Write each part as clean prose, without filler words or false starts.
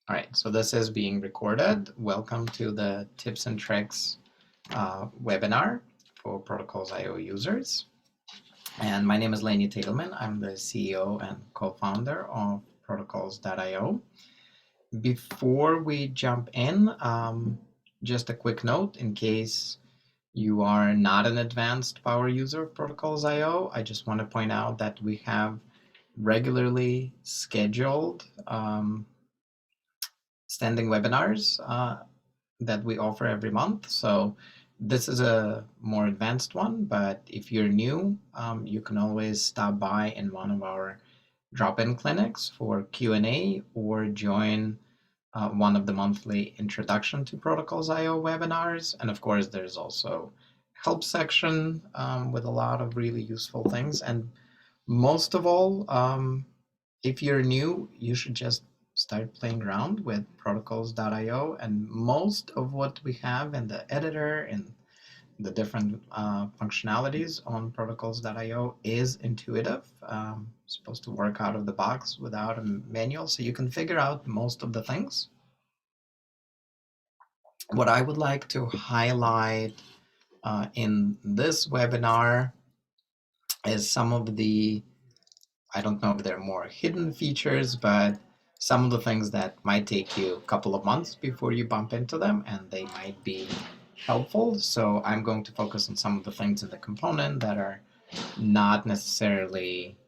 All right, so this is being recorded. Welcome to the Tips and Tricks webinar for Protocols.io users. And my name is Lenny Teytelman. I'm the CEO and co-founder of Protocols.io. Before we jump in, just a quick note in case you are not an advanced power user of Protocols.io, I just want to point out that we have regularly scheduled standing webinars that we offer every month. So this is a more advanced one, but if you're new, you can always stop by in one of our drop-in clinics for Q&A or join one of the monthly Introduction to Protocols.io webinars. And of course, there's also help section with a lot of really useful things. And most of all, if you're new, you should just start playing around with protocols.io, and most of what we have in the editor and the different functionalities on protocols.io is intuitive, supposed to work out of the box without a manual, so you can figure out most of the things. What I would like to highlight in this webinar is some of the, I don't know if they're more hidden features, but some of the things that might take you a couple of months before you bump into them, and they might be helpful. So I'm going to focus on some of the things in the component that are not necessarily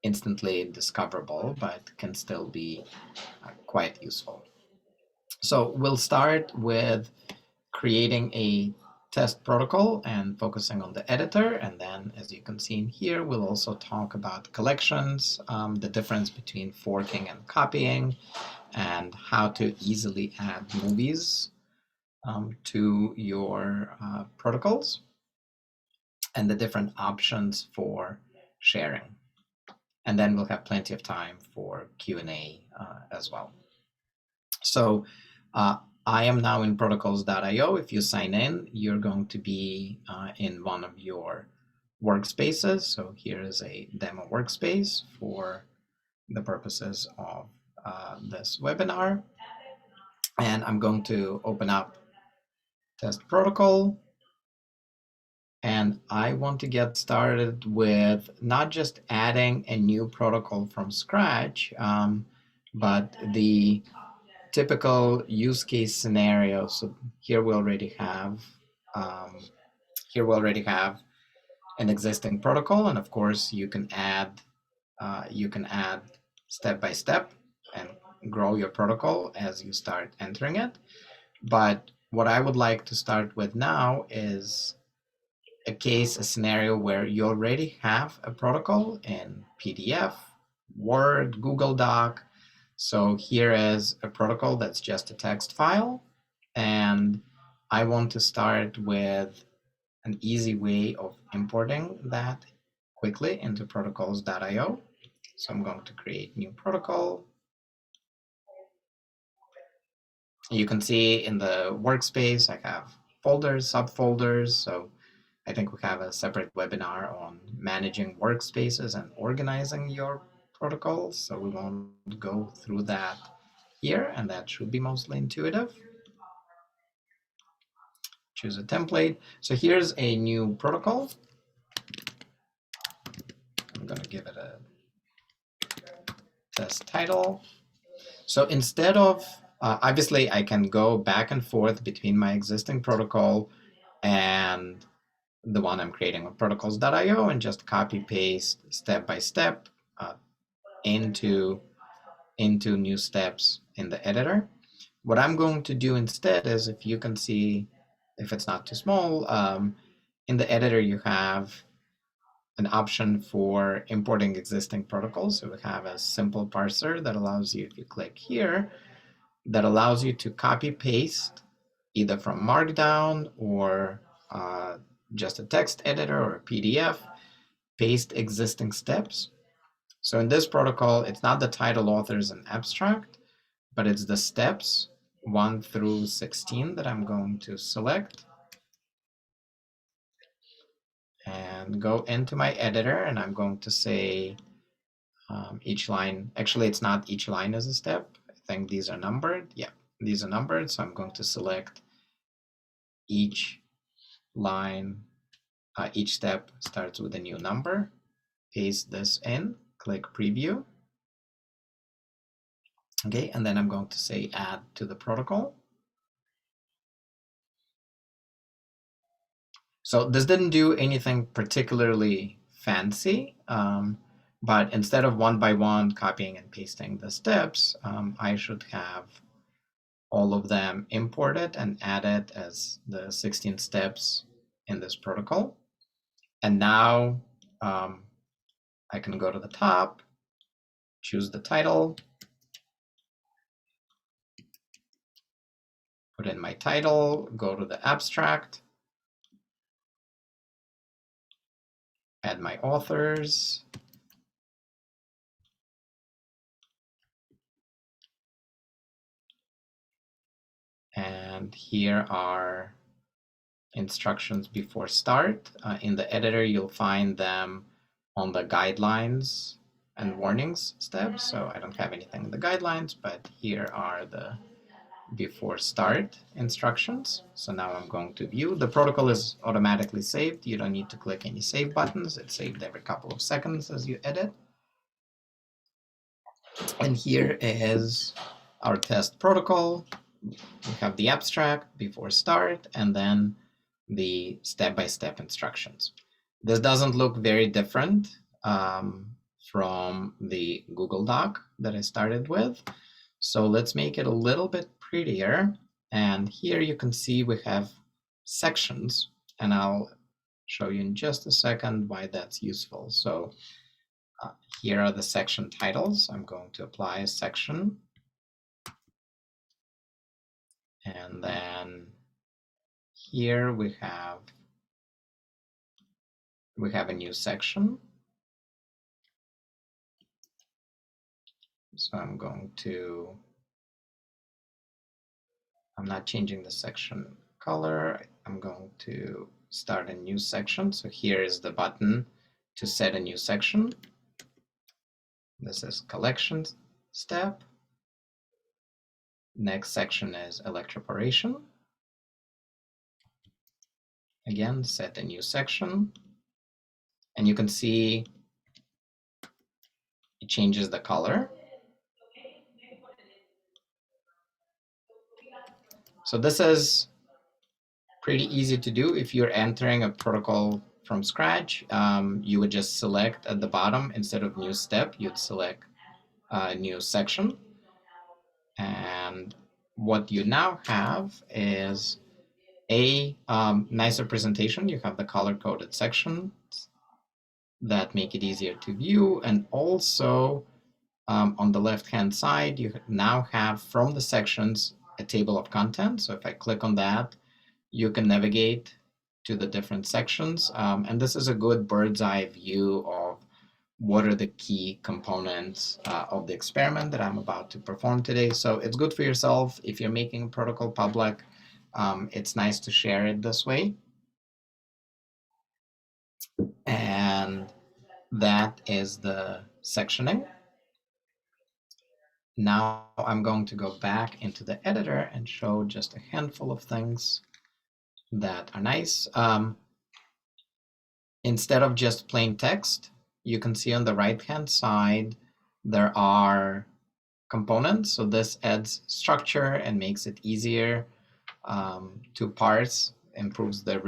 instantly discoverable, but can still be quite useful. So we'll start with creating a test protocol and focusing on the editor. And then, as you can see in here, we'll also talk about collections, the difference between forking and copying, and how to easily add movies to your protocols, and the different options for sharing. And then we'll have plenty of time for Q&A as well. So I am now in protocols.io. If you sign in, you're going to be in one of your workspaces. So here is a demo workspace for the purposes of this webinar. And I'm going to open up test protocol. And I want to get started with not just adding a new protocol from scratch, but the typical use case scenario. So here we already have an existing protocol, and of course you can add step by step and grow your protocol as you start entering it. But what I would like to start with now is a scenario where you already have a protocol in PDF, Word, Google Doc. So here is a protocol that's just a text file, and I want to start with an easy way of importing that quickly into protocols.io. So I'm going to create new protocol. You can see in the workspace I have folders, subfolders. So I think we have a separate webinar on managing workspaces and organizing your protocols. So we won't go through that here, and that should be mostly intuitive. Choose a template. So here's a new protocol. I'm going to give it a test title. So instead of, obviously I can go back and forth between my existing protocol and the one I'm creating on protocols.io and just copy paste step by step into new steps in the editor. What I'm going to do instead is, if you can see, if it's not too small, in the editor you have an option for importing existing protocols. So we have a simple parser that allows you, if you click here, that allows you to copy paste either from Markdown or just a text editor or a PDF, paste existing steps. So in this protocol, it's not the title, authors, and abstract, but it's the steps 1 through 16 that I'm going to select and go into my editor, and I'm going to say each line, actually it's not each line is a step, think these are numbered. Yeah, these are numbered. So I'm going to select each line, each step starts with a new number. Paste this in, click preview. Okay, and then I'm going to say add to the protocol. So this didn't do anything particularly fancy, but instead of one by one copying and pasting the steps, I should have all of them imported and added as the 16 steps in this protocol. And now I can go to the top, choose the title, put in my title, go to the abstract, add my authors, and here are instructions before start. In the editor, you'll find them on the guidelines and warnings step. So I don't have anything in the guidelines, but here are the before start instructions. So now I'm going to view. The protocol is automatically saved. You don't need to click any save buttons. It's saved every couple of seconds as you edit. And here is our test protocol. We have the abstract before start, and then the step-by-step instructions. This doesn't look very different from the Google Doc that I started with. So let's make it a little bit prettier. And here you can see we have sections, and I'll show you in just a second why that's useful. So here are the section titles. I'm going to apply a section. And then here we have a new section. So I'm not changing the section color. I'm going to start a new section. So here is the button to set a new section. This is collection step. Next section is electroporation. Again, set a new section. And you can see it changes the color. So this is pretty easy to do. If you're entering a protocol from scratch, you would just select at the bottom, instead of new step, you'd select a new section. And what you now have is a nicer presentation. You have the color-coded sections that make it easier to view. And also on the left-hand side, you now have from the sections a table of contents. So if I click on that, you can navigate to the different sections. And this is a good bird's eye view of what are the key components of the experiment that I'm about to perform today. So it's good for yourself. If you're making a protocol public, it's nice to share it this way. And that is the sectioning. Now I'm going to go back into the editor and show just a handful of things that are nice. Instead of just plain text, you can see on the right-hand side, there are components. So this adds structure and makes it easier to parse, improves the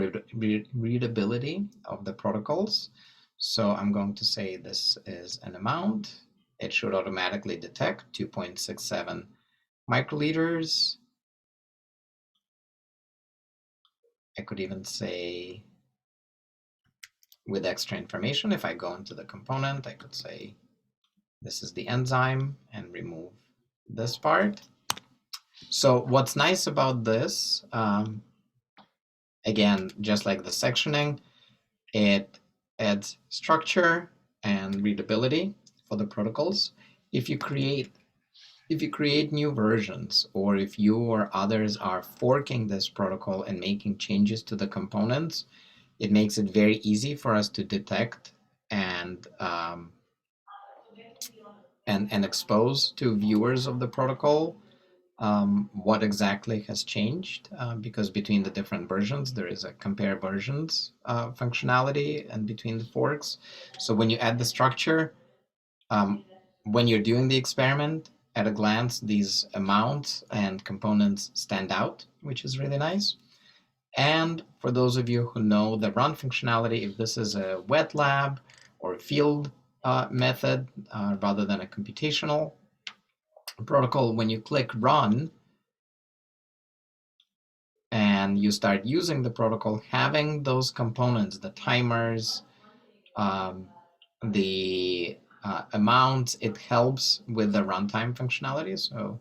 readability of the protocols. So I'm going to say this is an amount. It should automatically detect 2.67 microliters. I could even say with extra information, if I go into the component, I could say this is the enzyme and remove this part. So what's nice about this, again, just like the sectioning, it adds structure and readability for the protocols. If you create new versions, or if you or others are forking this protocol and making changes to the components, it makes it very easy for us to detect and and expose to viewers of the protocol what exactly has changed, because between the different versions, there is a compare versions functionality and between the forks. So when you add the structure, when you're doing the experiment, at a glance, these amounts and components stand out, which is really nice. And for those of you who know the run functionality, if this is a wet lab or a field method rather than a computational protocol, when you click run and you start using the protocol, having those components, the timers, the amounts, it helps with the runtime functionality. So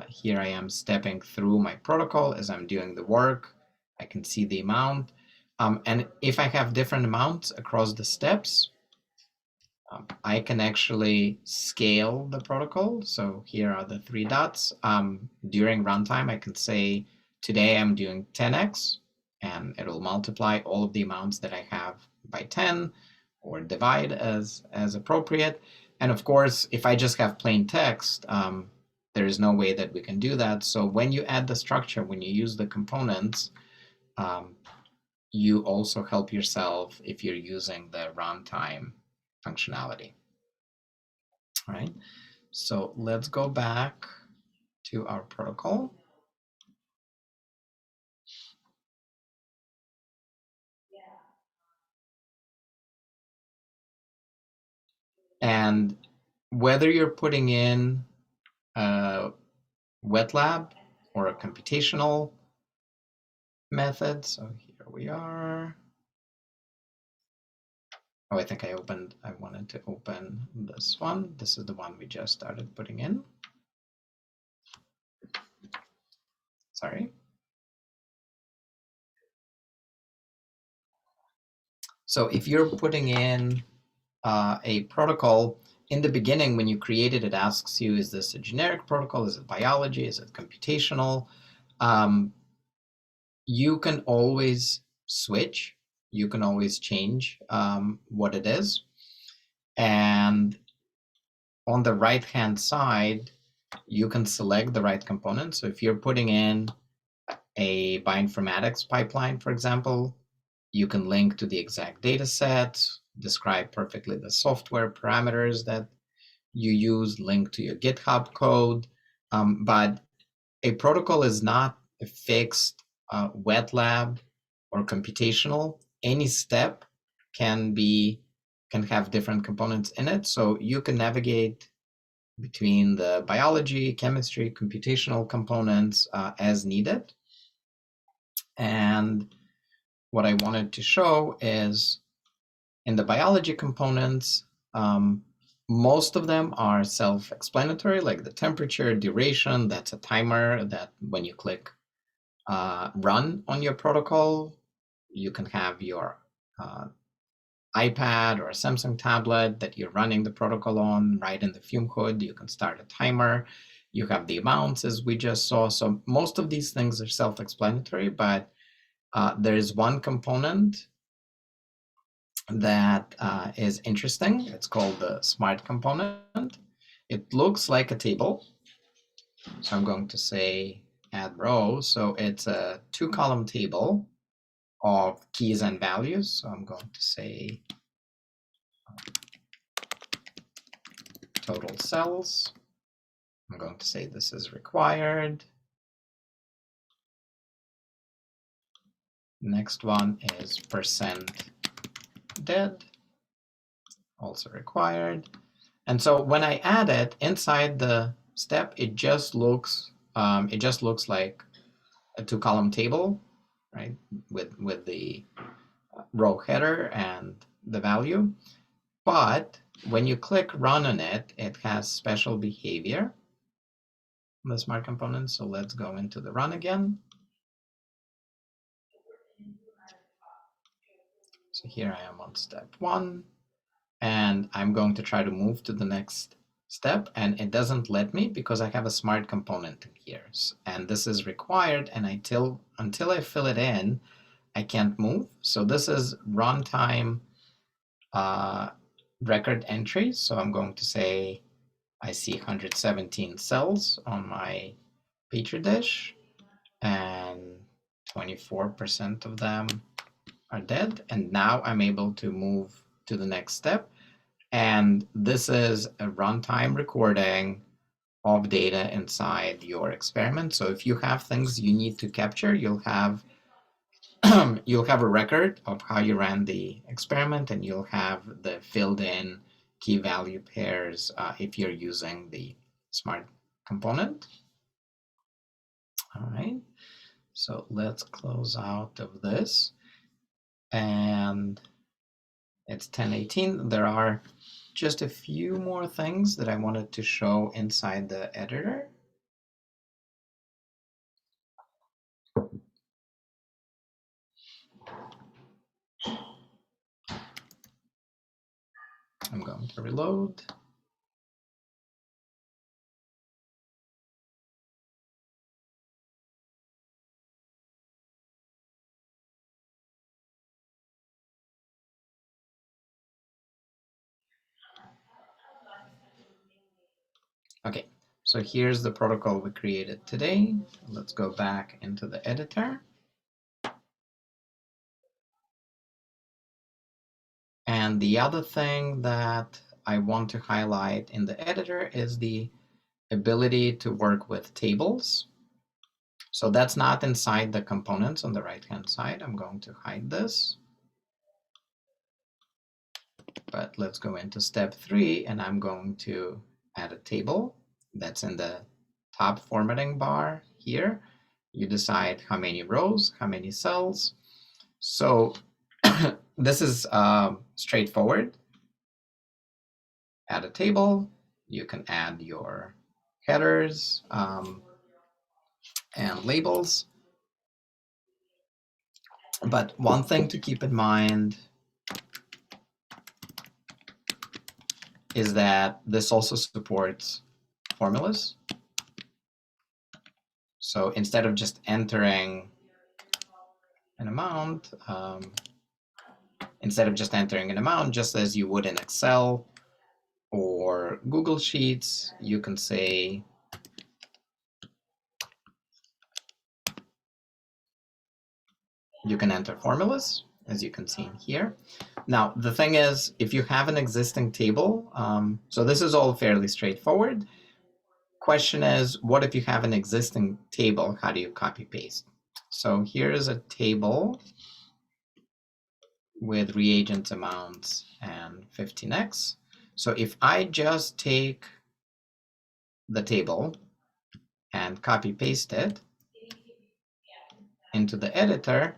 here I am stepping through my protocol as I'm doing the work. I can see the amount. And if I have different amounts across the steps, I can actually scale the protocol. So here are the 3 dots. During runtime, I can say, today I'm doing 10x, and it'll multiply all of the amounts that I have by 10 or divide as appropriate. And of course, if I just have plain text, there is no way that we can do that. So when you add the structure, when you use the components, you also help yourself if you're using the runtime functionality. All right, so let's go back to our protocol. And whether you're putting in a wet lab or a computational method, so here we are. Oh, I think I wanted to open this one. This is the one we just started putting in. Sorry. So if you're putting in a protocol, in the beginning, when you create it, it asks you, is this a generic protocol? Is it biology? Is it computational? You can always switch. You can always change what it is. And on the right-hand side, you can select the right component. So if you're putting in a bioinformatics pipeline, for example, you can link to the exact data set, describe perfectly the software parameters that you use, link to your GitHub code. But a protocol is not a fixed wet lab or computational. Any step can have different components in it. So you can navigate between the biology, chemistry, computational components as needed. And what I wanted to show is in the biology components, most of them are self-explanatory, like the temperature, duration, that's a timer that when you click run on your protocol, you can have your iPad or a Samsung tablet that you're running the protocol on right in the Fume hood. You can start a timer. You have the amounts as we just saw. So most of these things are self-explanatory, but there is one component that is interesting. It's called the smart component. It looks like a table. So I'm going to say add row. So it's a 2-column table of keys and values. So I'm going to say total cells. I'm going to say this is required. Next one is percent dead, also required. And so when I add it inside the step, it just looks like a 2-column table, right? With the row header and the value. But when you click run on it, it has special behavior, the smart component. So let's go into the run again. So here I am on step 1, and I'm going to try to move to the next step, and it doesn't let me because I have a smart component in here. And this is required, and until I fill it in, I can't move. So this is runtime record entry. So I'm going to say I see 117 cells on my Petri dish, and 24% of them are dead. And now I'm able to move to the next step. And this is a runtime recording of data inside your experiment. So if you have things you need to capture, you'll have you'll have a record of how you ran the experiment, and you'll have the filled in key value pairs if you're using the smart component. All right, so let's close out of this. And it's 10:18. There are just a few more things that I wanted to show inside the editor. I'm going to reload. Okay, so here's the protocol we created today. Let's go back into the editor. And the other thing that I want to highlight in the editor is the ability to work with tables. So that's not inside the components on the right-hand side. I'm going to hide this. But let's go into step 3, and I'm going to add a table that's in the top formatting bar here. You decide how many rows, how many cells. So this is straightforward. Add a table. You can add your headers and labels. But one thing to keep in mind is that this also supports formulas. So instead of just entering an amount, just as you would in Excel or Google Sheets, you can say you can enter formulas, as you can see in here. Now, the thing is, if you have an existing table, so this is all fairly straightforward. Question is, what if you have an existing table? How do you copy paste? So here's a table with reagent amounts and 15x. So if I just take the table and copy paste it into the editor,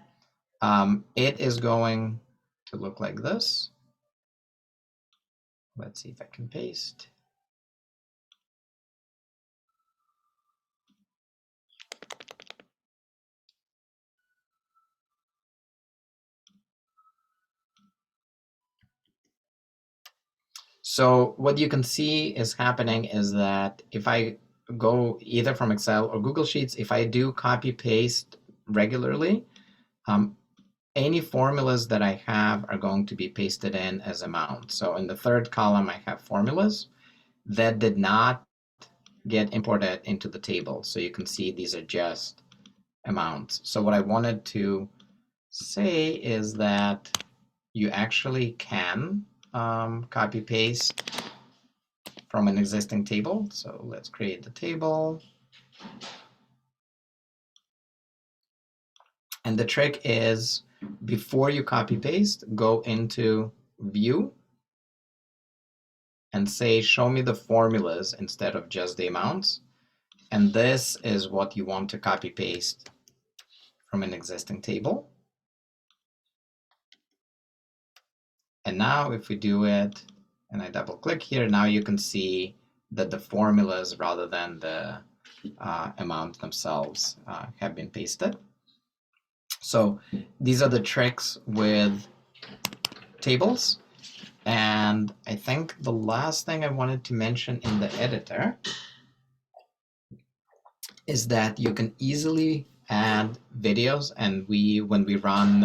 it is going to look like this. Let's see if I can paste. So what you can see is happening is that if I go either from Excel or Google Sheets, if I do copy paste regularly, any formulas that I have are going to be pasted in as amounts. So in the third column, I have formulas that did not get imported into the table. So you can see these are just amounts. So what I wanted to say is that you actually can copy paste from an existing table. So let's create the table. And the trick is, before you copy paste, go into View and say, show me the formulas instead of just the amounts. And this is what you want to copy paste from an existing table. And now if we do it, and I double click here, now you can see that the formulas rather than the amounts themselves have been pasted. So these are the tricks with tables. And I think the last thing I wanted to mention in the editor is that you can easily add videos. And when we run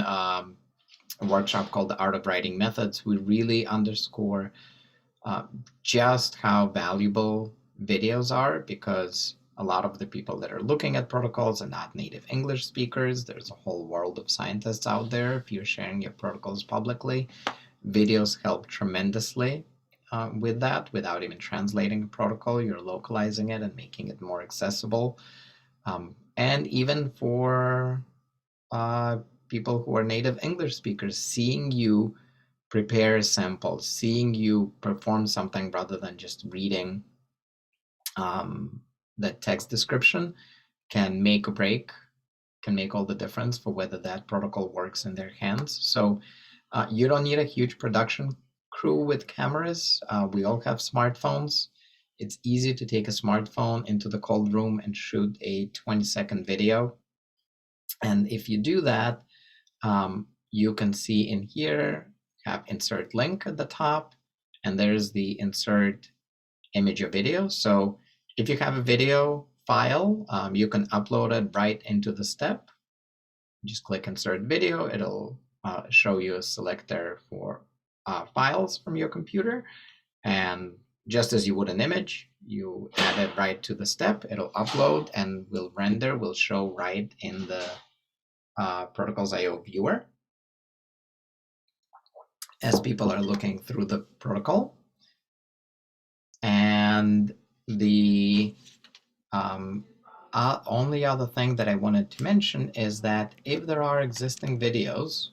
a workshop called the Art of Writing Methods, we really underscore just how valuable videos are, because a lot of the people that are looking at protocols are not native English speakers. There's a whole world of scientists out there. If you're sharing your protocols publicly, videos help tremendously with that. Without even translating a protocol, you're localizing it and making it more accessible. And even for people who are native English speakers, seeing you prepare samples, seeing you perform something rather than just reading the text description can make or break, can make all the difference for whether that protocol works in their hands. So you don't need a huge production crew with cameras. We all have smartphones. It's easy to take a smartphone into the cold room and shoot a 20-second video. And if you do that, you can see in here, have insert link at the top, and there's the insert image or video. So if you have a video file, you can upload it right into the step. Just click insert video. It'll show you a selector for files from your computer. And just as you would an image, you add it right to the step. It'll upload and will render, will show right in the Protocols.io viewer as people are looking through the protocol. And the only other thing that I wanted to mention is that if there are existing videos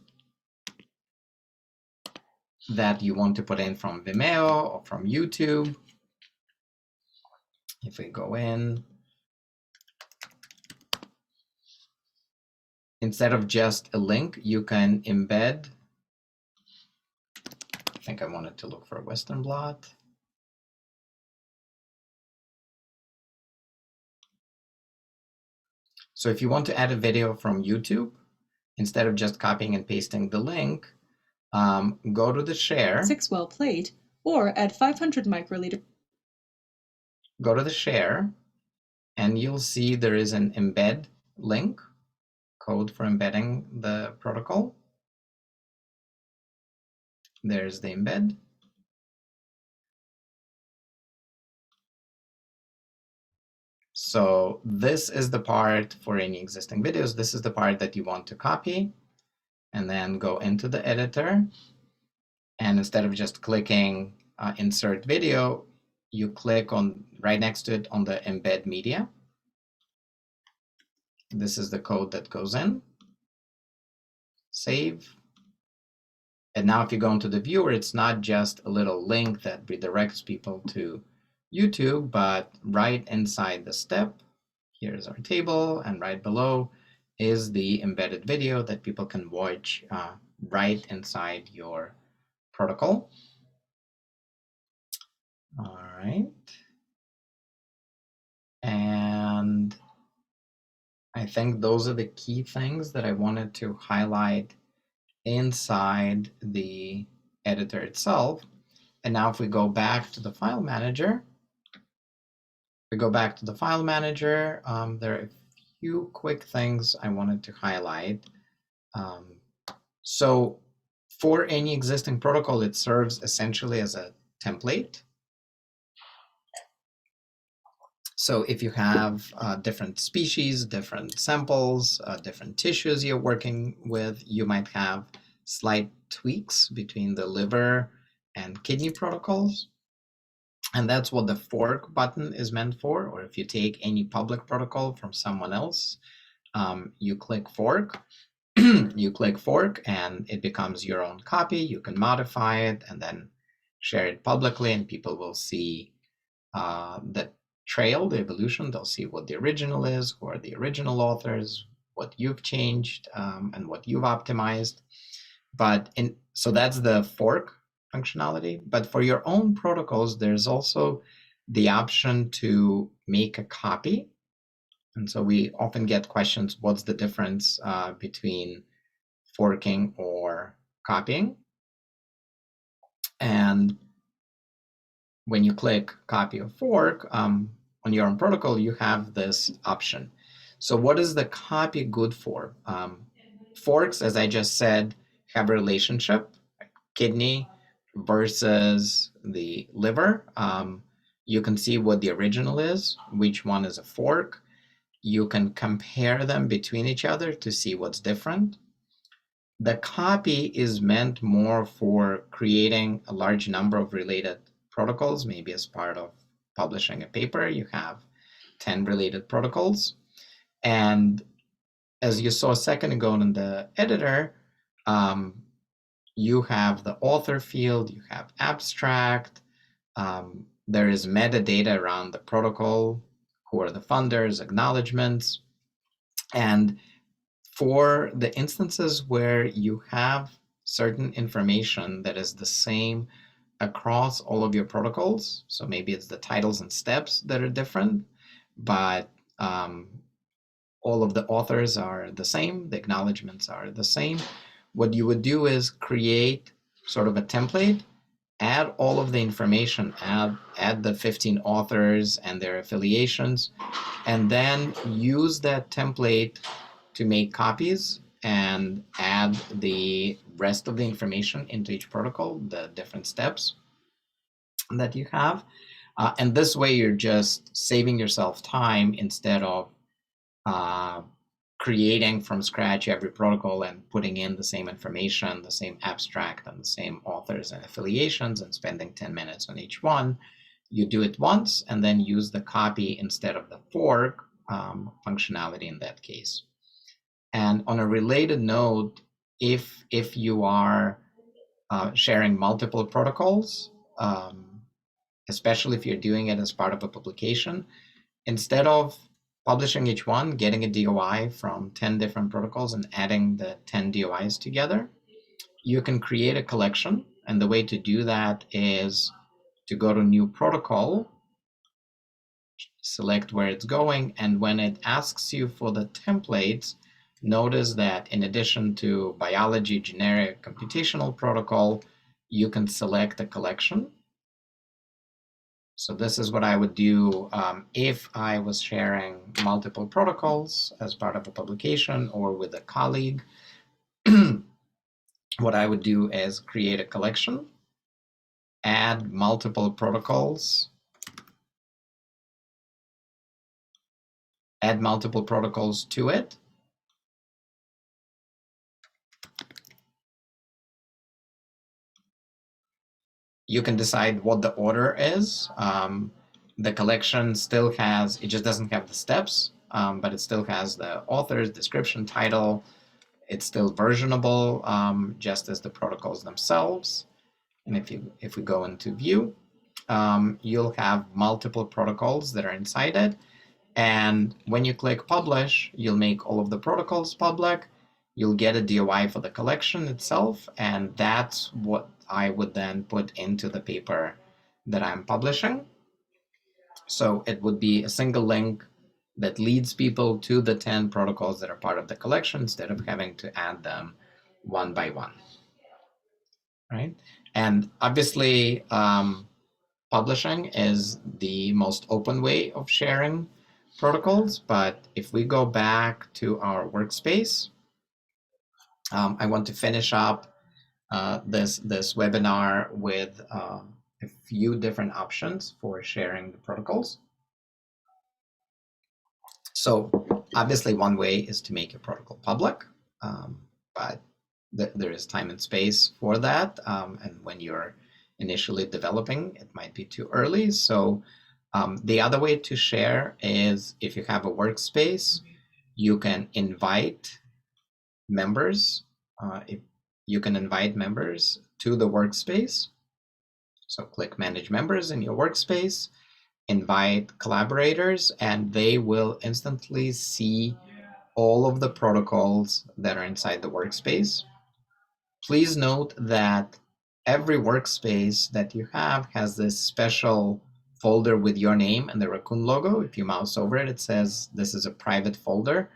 that you want to put in from Vimeo or from YouTube, if we go in, instead of just a link, you can embed. I think I wanted to look for a Western blot. So if you want to add a video from YouTube, instead of just copying and pasting the link, go to the share. 6 well played, or add 500 microliter. Go to the share, and you'll see there is an embed link, code for embedding the protocol. There's the embed. So this is the part for any existing videos. This is the part that you want to copy, and then go into the editor. And instead of just clicking insert video, you click on right next to it on the embed media. This is the code that goes in. Save. And now if you go into the viewer, it's not just a little link that redirects people to YouTube, but right inside the step, here's our table, and right below is the embedded video that people can watch right inside your protocol. All right. And I think those are the key things that I wanted to highlight inside the editor itself. And now if we go back to the file manager, there are a few quick things I wanted to highlight. So for any existing protocol, it serves essentially as a template. So if you have different species, different samples, different tissues you're working with, you might have slight tweaks between the liver and kidney protocols. And that's what the fork button is meant for. Or if you take any public protocol from someone else, you click fork, you click fork, and it becomes your own copy. You can modify it and then share it publicly, and people will see the trail, the evolution. They'll see what the original is, who are the original authors, what you've changed, and what you've optimized. So that's the fork functionality. But for your own protocols, there's also the option to make a copy. And so we often get questions, what's the difference between forking or copying? And when you click copy or fork on your own protocol, you have this option. So what is the copy good for? Forks, as I just said, have a relationship. Kidney versus the liver. You can see what the original is, which one is a fork. You can compare them between each other to see what's different. The copy is meant more for creating a large number of related protocols. Maybe as part of publishing a paper, you have 10 related protocols. And as you saw a second ago in the editor, you have the author field, you have abstract, there is metadata around the protocol, who are the funders, acknowledgements. And for the instances where you have certain information that is the same across all of your protocols, so maybe it's the titles and steps that are different, but all of the authors are the same, the acknowledgements are the same, what you would do is create sort of a template, add all of the information, add the 15 authors and their affiliations, and then use that template to make copies and add the rest of the information into each protocol, the different steps that you have. And this way you're just saving yourself time instead of creating from scratch every protocol and putting in the same information, the same abstract, and the same authors and affiliations and spending 10 minutes on each one. You do it once and then use the copy instead of the fork functionality in that case. And on a related note, if you are sharing multiple protocols, especially if you're doing it as part of a publication, instead of publishing each one, getting a DOI from 10 different protocols and adding the 10 DOIs together, you can create a collection. And the way to do that is to go to new protocol, select where it's going, and when it asks you for the templates, notice that in addition to biology, generic, computational protocol, you can select a collection. So this is what I would do if I was sharing multiple protocols as part of a publication or with a colleague. What I would do is create a collection, add multiple protocols, to it. You can decide what the order is. The collection still has, it just doesn't have the steps, but it still has the authors, description, title. It's still versionable, just as the protocols themselves. And if we go into view, you'll have multiple protocols that are inside it. And when you click publish, you'll make all of the protocols public. You'll get a DOI for the collection itself, and that's what I would then put into the paper that I'm publishing. So it would be a single link that leads people to the 10 protocols that are part of the collection instead of having to add them one by one. Right? And obviously, publishing is the most open way of sharing protocols, but if we go back to our workspace, I want to finish up this webinar with a few different options for sharing the protocols. So obviously one way is to make your protocol public, but there is time and space for that. And when you're initially developing, it might be too early. So the other way to share is if you have a workspace, you can invite members. You can invite members to the workspace. So click Manage Members in your workspace, invite collaborators, and they will instantly see all of the protocols that are inside the workspace. Please note that every workspace that you have has this special folder with your name and the raccoon logo. If you mouse over it, it says this is a private folder.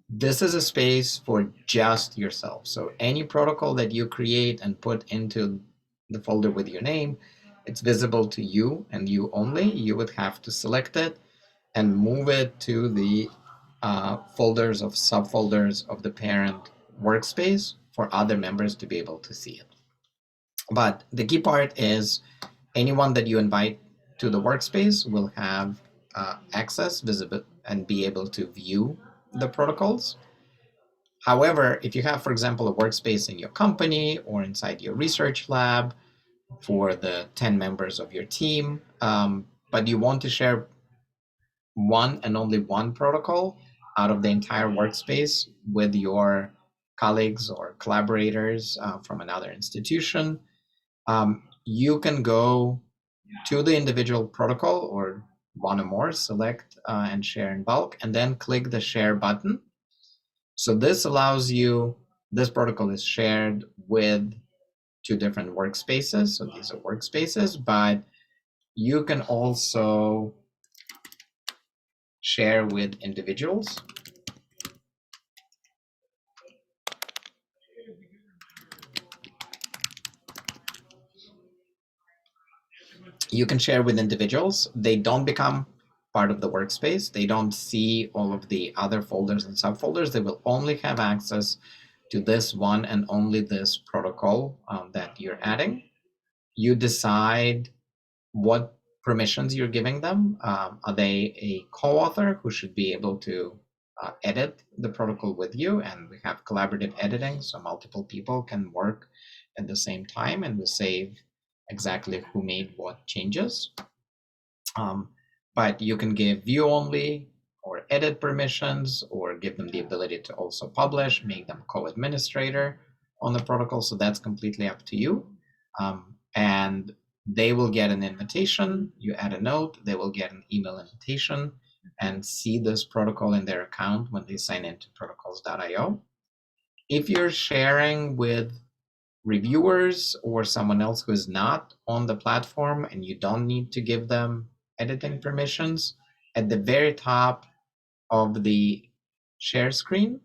This is a space for just yourself. So any protocol that you create and put into the folder with your name, it's visible to you and you only. You would have to select it and move it to the folders of subfolders of the parent workspace for other members to be able to see it. But the key part is anyone that you invite to the workspace will have access, visible, and be able to view the protocols. However, if you have, for example, a workspace in your company or inside your research lab for the 10 members of your team, but you want to share one and only one protocol out of the entire workspace with your colleagues or collaborators from another institution, you can go to the individual protocol or one or more, select and share in bulk, and then click the share button. So this allows you, this protocol is shared with two different workspaces. So these are workspaces, but you can also share with individuals. You can share with individuals. They don't become part of the workspace. They don't see all of the other folders and subfolders. They will only have access to this one and only this protocol that you're adding. You decide what permissions you're giving them. Are they a co-author who should be able to edit the protocol with you? And we have collaborative editing, so multiple people can work at the same time, and we save exactly who made what changes. But you can give view only or edit permissions, or give them the ability to also publish, make them co-administrator on the protocol. So that's completely up to you. And they will get an invitation. You add a note, they will get an email invitation and see this protocol in their account when they sign into protocols.io. If you're sharing with reviewers or someone else who is not on the platform and you don't need to give them editing permissions, at the very top of the share screen,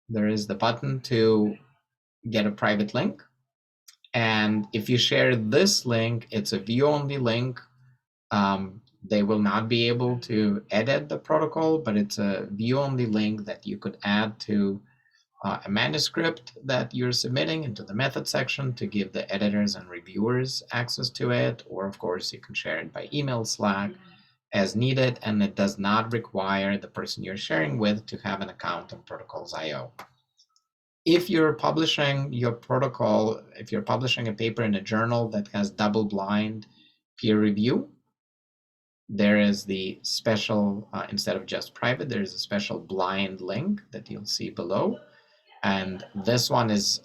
there is the button to get a private link. And if you share this link, it's a view only link. They will not be able to edit the protocol, but it's a view only link that you could add to a manuscript that you're submitting into the method section to give the editors and reviewers access to it. Or of course, you can share it by email, Slack as needed, and it does not require the person you're sharing with to have an account on Protocols.io. If you're publishing your protocol, if you're publishing a paper in a journal that has double-blind peer review, there is the special, instead of just private, there is a special blind link that you'll see below. And this one is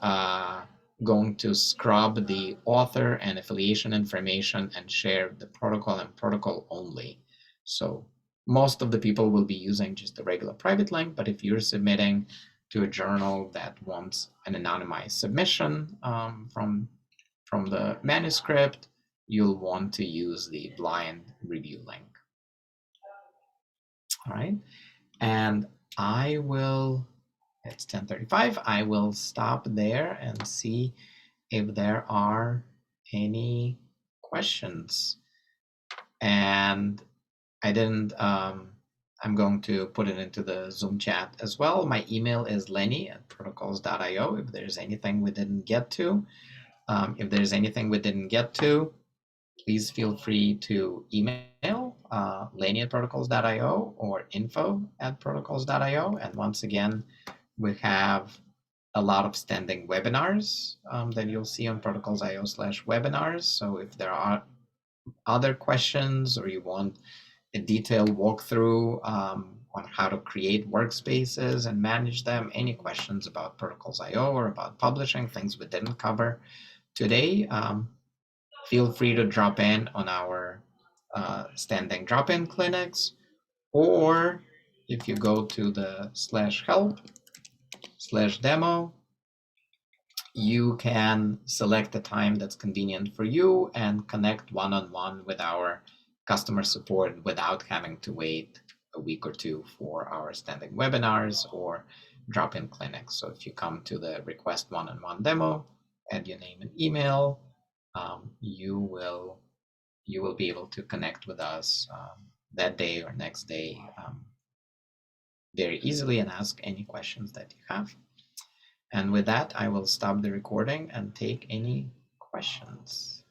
going to scrub the author and affiliation information and share the protocol and protocol only. So most of the people will be using just the regular private link, but if you're submitting to a journal that wants an anonymized submission from the manuscript, you'll want to use the blind review link. All right, and I will, it's 10:35. I will stop there and see if there are any questions. And I didn't, I'm going to put it into the Zoom chat as well. My email is lenny@protocols.io. If there's anything we didn't get to, please feel free to email lenny@protocols.io or info@protocols.io. And once again, we have a lot of standing webinars that you'll see on protocols.io/webinars. So if there are other questions or you want a detailed walkthrough on how to create workspaces and manage them, any questions about protocols.io or about publishing, things we didn't cover today, feel free to drop in on our standing drop-in clinics, or if you go to the /help/demo, you can select a time that's convenient for you and connect one-on-one with our customer support without having to wait a week or two for our standing webinars or drop-in clinics. So if you come to the request one-on-one demo, add your name and email, you will be able to connect with us that day or next day very easily and ask any questions that you have. And with that, I will stop the recording and take any questions.